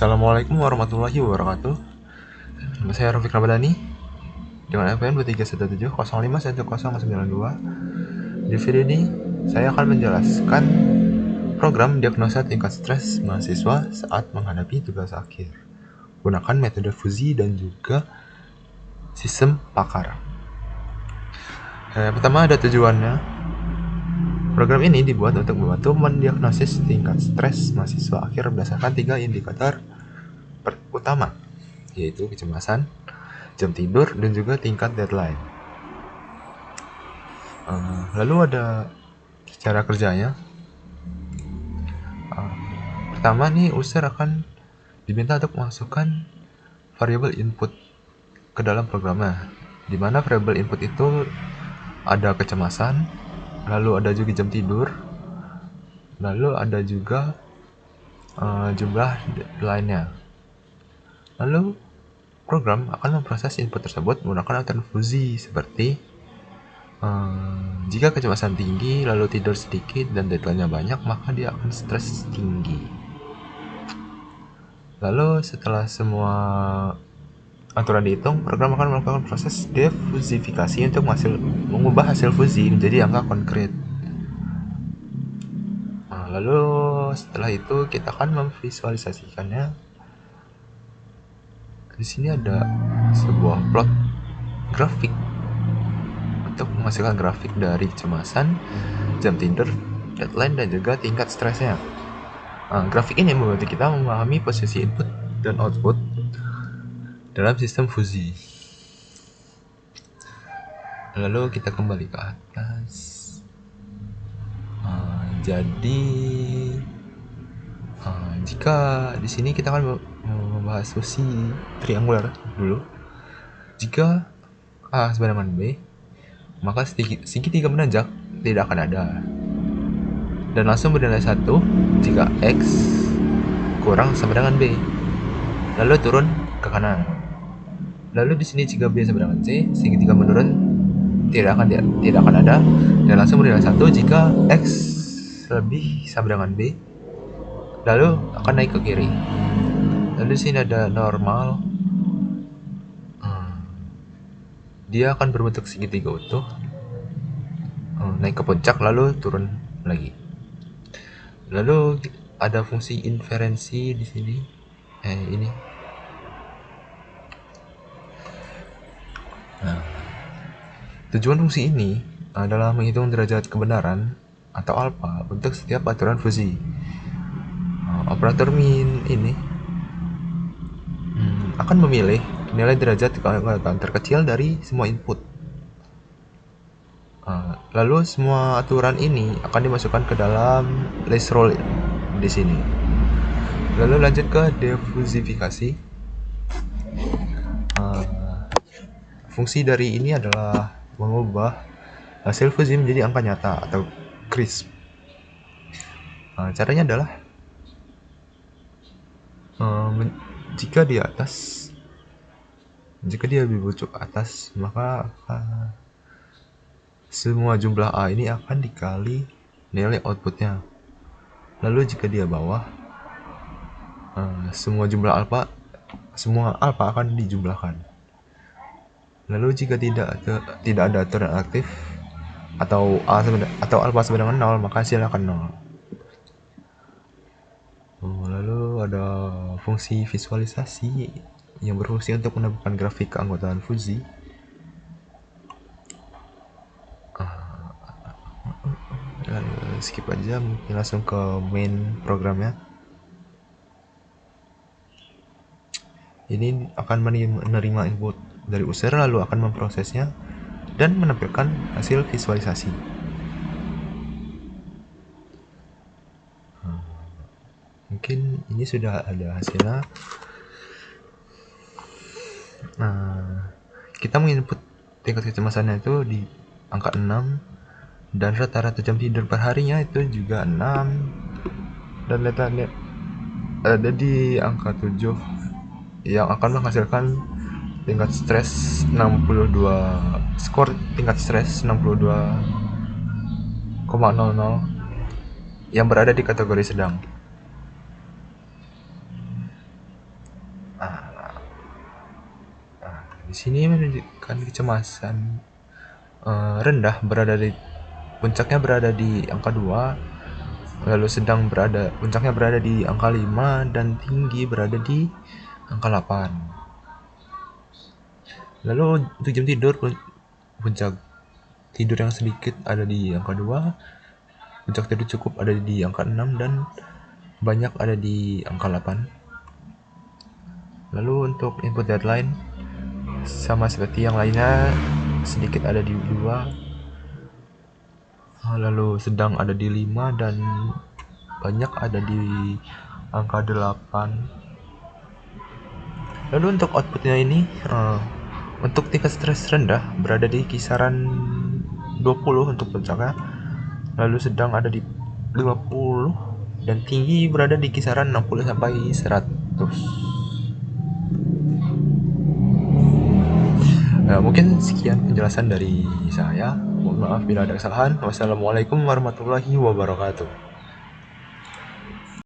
Assalamualaikum warahmatullahi wabarakatuh. Nama saya Rafiq Ramadhani dengan FPN 2317051092. Di video ini saya akan menjelaskan program diagnosa tingkat stres mahasiswa saat menghadapi tugas akhir. Gunakan metode Fuzi dan juga sistem pakar. Pertama ada tujuannya. Program ini dibuat untuk membantu mendiagnosis tingkat stres mahasiswa akhir berdasarkan 3 indikator utama, yaitu kecemasan, jam tidur, dan juga tingkat deadline. Lalu ada cara kerjanya. Pertama nih, user akan diminta untuk memasukkan variabel input ke dalam programnya, di mana variabel input itu ada kecemasan, lalu ada juga jam tidur, lalu ada juga jumlah deadline-nya. Lalu program akan memproses input tersebut menggunakan aturan Fuzi seperti jika kecemasan tinggi, lalu tidur sedikit, dan deadline-nya banyak, maka dia akan stres tinggi. Lalu setelah semua aturan dihitung, program akan melakukan proses defuzifikasi untuk mengubah hasil fuzi menjadi angka konkret. Lalu setelah itu kita akan memvisualisasikannya. Di sini ada sebuah plot grafik untuk menghasilkan grafik dari kecemasan, jam tidur, deadline, dan juga tingkat stresnya. Grafik ini membantu kita memahami posisi input dan output dalam sistem Fuzi. Lalu kita kembali ke atas. Jika di sini kita akan membahas fungsi triangular dulu. Jika A sama dengan B, maka segitiga menanjak tidak akan ada, dan langsung bernilai 1 jika X kurang sama dengan B, lalu turun ke kanan. Lalu di sini jika B sama dengan C, segitiga menurun tidak akan ada, dan langsung bernilai 1 jika X lebih sama dengan B, lalu akan naik ke kiri. Lalu di sini ada normal, dia akan berbentuk segitiga utuh, naik ke puncak lalu turun lagi. Lalu ada fungsi inferensi di sini. Ini. Tujuan fungsi ini adalah menghitung derajat kebenaran atau alfa untuk setiap aturan fuzi. Operator min ini akan memilih nilai derajat keanggotaan terkecil dari semua input. Lalu semua aturan ini akan dimasukkan ke dalam list row di sini. Lalu lanjut ke defuzifikasi. Fungsi dari ini adalah mengubah hasil fuzi menjadi angka nyata atau crisp. Caranya adalah jika dia lebih bucuk atas, maka semua jumlah A ini akan dikali nilai outputnya. Lalu jika dia bawah, semua alfa akan dijumlahkan. Lalu jika tidak ada aturan aktif atau alfa sama dengan 0, maka hasilnya akan 0. Lalu ada fungsi visualisasi yang berfungsi untuk menampilkan grafik keanggotaan Fuzi. Skip aja, mungkin langsung ke main programnya. Ini akan menerima input dari user, lalu akan memprosesnya dan menampilkan hasil visualisasi. Mungkin ini sudah ada hasilnya. Kita menginput tingkat kecemasannya itu di angka 6, dan rata-rata jam tidur per harinya itu juga 6, dan letaknya ada di angka 7 yang akan menghasilkan tingkat stres 62, skor tingkat stres 62,00 yang berada di kategori sedang. Di sini menunjukkan kecemasan rendah puncaknya berada di angka 2, lalu puncaknya berada di angka 5, dan tinggi berada di angka 8. Lalu untuk jam tidur, puncak tidur yang sedikit ada di angka 2, puncak tidur cukup ada di angka 6, dan banyak ada di angka 8. Lalu untuk input deadline, sama seperti yang lainnya, sedikit ada di 2, lalu sedang ada di 5, dan banyak ada di angka 8. Lalu untuk outputnya ini, untuk tingkat stres rendah berada di kisaran 20 untuk puncaknya, lalu sedang ada di 50, dan tinggi berada di kisaran 60 sampai 100. Mungkin sekian penjelasan dari saya. Mohon maaf bila ada kesalahan. Wassalamualaikum warahmatullahi wabarakatuh.